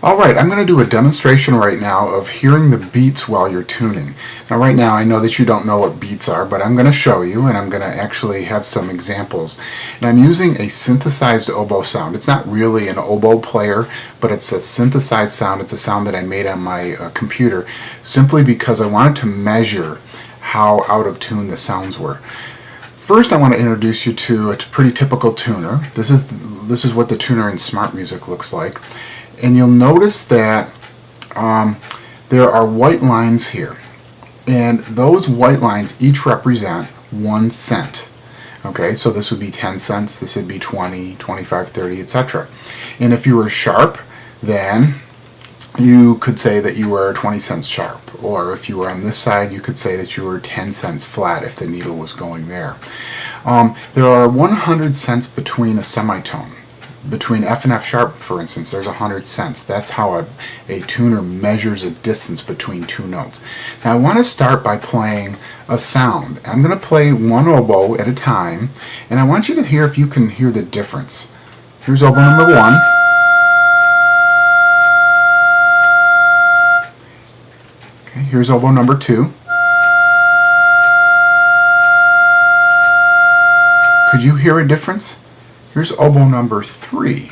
Alright, I'm going to do a demonstration right now of hearing the beats while you're tuning. Now right now I know that you don't know what beats are, but I'm going to show you, and I'm going to actually have some examples. And I'm using a synthesized oboe sound. It's not really an oboe player, but it's a synthesized sound. It's a sound that I made on my computer simply because I wanted to measure how out of tune the sounds were. First, I want to introduce you to a pretty typical tuner. This is what the tuner in SmartMusic looks like. And you'll notice that there are white lines here, and those white lines each represent 1 cent. Okay, so this would be 10 cents, this would be 20, 25, 30, etc. And if you were sharp, then you could say that you were 20 cents sharp, or if you were on this side, you could say that you were 10 cents flat if the needle was going there. There are 100 cents between a semitone. Between F and F sharp, for instance, there's 100 cents. That's how a tuner measures a distance between two notes. Now I want to start by playing a sound. I'm going to play one oboe at a time, and I want you to hear if you can hear the difference. Here's oboe number 1. Okay, here's oboe number 2. Could you hear a difference? Here's oboe number 3.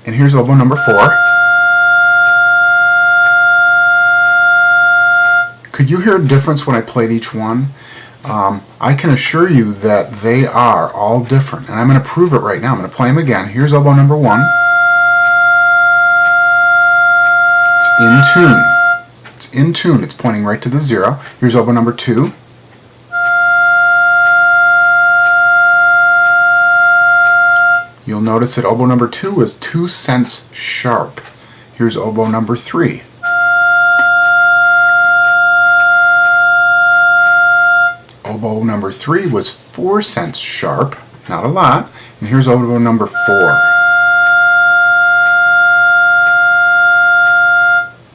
And here's oboe number 4. Could you hear a difference when I played each one? I can assure you that they are all different, and I'm going to prove it right now. I'm going to play them again. Here's oboe number 1. It's in tune. In tune, it's pointing right to the 0. Here's oboe number 2. You'll notice that oboe number 2 was 2 cents sharp. Here's oboe number 3. Oboe number 3 was 4 cents sharp, not a lot. And here's oboe number 4.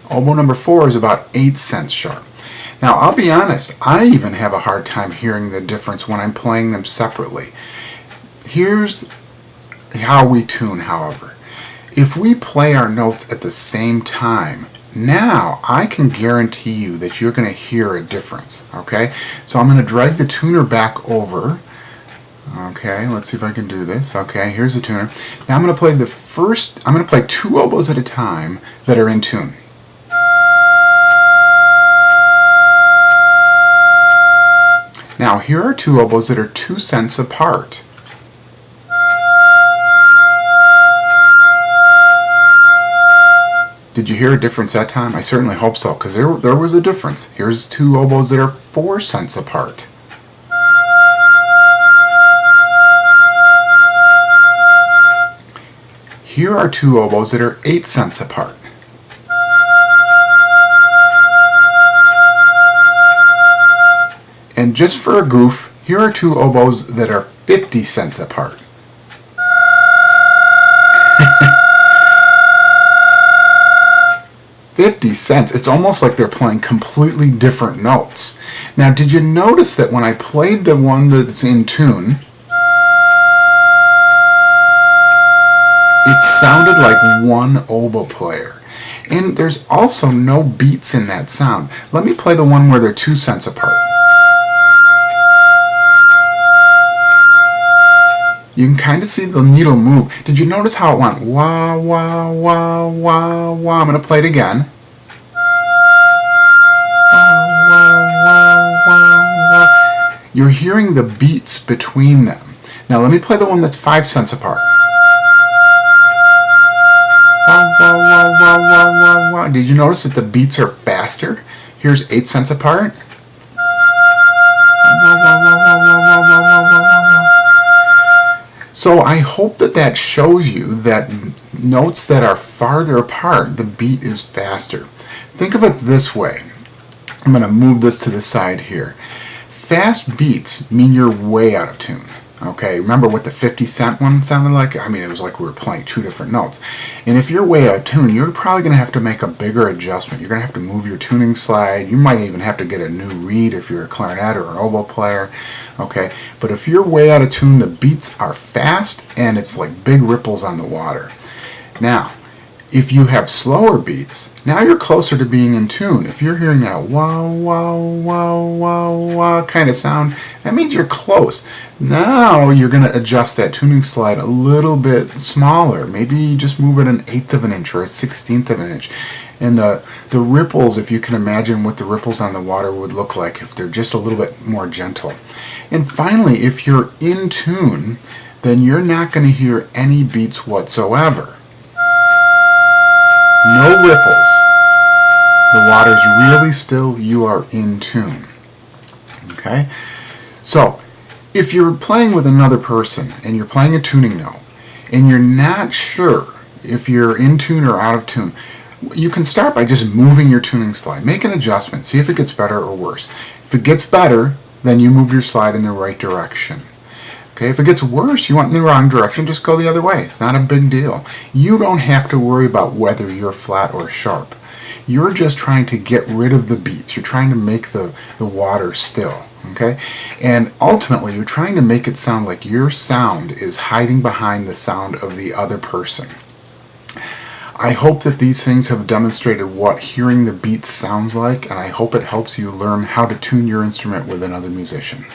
Oboe number 4 is about 8 cents sharp. Now I'll be honest, I even have a hard time hearing the difference when I'm playing them separately. Here's how we tune, however. If we play our notes at the same time, now I can guarantee you that you're going to hear a difference. Okay, so I'm going to drag the tuner back over. Okay, let's see if I can do this. Okay, here's the tuner. Now I'm going to play I'm going to play 2 oboes at a time that are in tune. Now here are 2 oboes that are 2 cents apart. Did you hear a difference that time? I certainly hope so, because there was a difference. Here's 2 oboes that are 4 cents apart. Here are 2 oboes that are 8 cents apart. And just for a goof, here are 2 oboes that are 50 cents apart. $0.50. It's almost like they're playing completely different notes. Now, did you notice that when I played the one that's in tune, it sounded like one oboe player? And there's also no beats in that sound. Let me play the one where they're 2 cents apart. You can kind of see the needle move. Did you notice how it went wah, wah, wah, wah, wah? I'm going to play it again. Wah, wah, wah, wah, wah. You're hearing the beats between them. Now let me play the one that's 5 cents apart. Wah, wah, wah, wah, wah, wah, wah. Did you notice that the beats are faster? Here's 8 cents apart. Wah, wah, wah, wah, wah, wah, wah, wah, wah, wah. So I hope that shows you that notes that are farther apart, the beat is faster. Think of it this way. I'm going to move this to the side here. Fast beats mean you're way out of tune. Okay, remember what the 50 cent one sounded like? I mean, it was like we were playing two different notes. And if you're way out of tune, you're probably going to have to make a bigger adjustment. You're going to have to move your tuning slide. You might even have to get a new reed if you're a clarinet or an oboe player. Okay, but if you're way out of tune, the beats are fast and it's like big ripples on the water. Now, if you have slower beats, now you're closer to being in tune. If you're hearing that wow, wow, wow, wow, wow kind of sound, that means you're close. Now you're going to adjust that tuning slide a little bit smaller. Maybe just move it 1/8 of an inch or 1/16 of an inch. And the ripples, if you can imagine what the ripples on the water would look like if they're just a little bit more gentle. And finally, if you're in tune, then you're not going to hear any beats whatsoever. No ripples. The water's really still. You are in tune. Okay? So, if you're playing with another person and you're playing a tuning note and you're not sure if you're in tune or out of tune, you can start by just moving your tuning slide. Make an adjustment. See if it gets better or worse. If it gets better, then you move your slide in the right direction. Okay, if it gets worse, you went in the wrong direction, just go the other way. It's not a big deal. You don't have to worry about whether you're flat or sharp. You're just trying to get rid of the beats. You're trying to make the water still. Okay? And ultimately, you're trying to make it sound like your sound is hiding behind the sound of the other person. I hope that these things have demonstrated what hearing the beats sounds like, and I hope it helps you learn how to tune your instrument with another musician.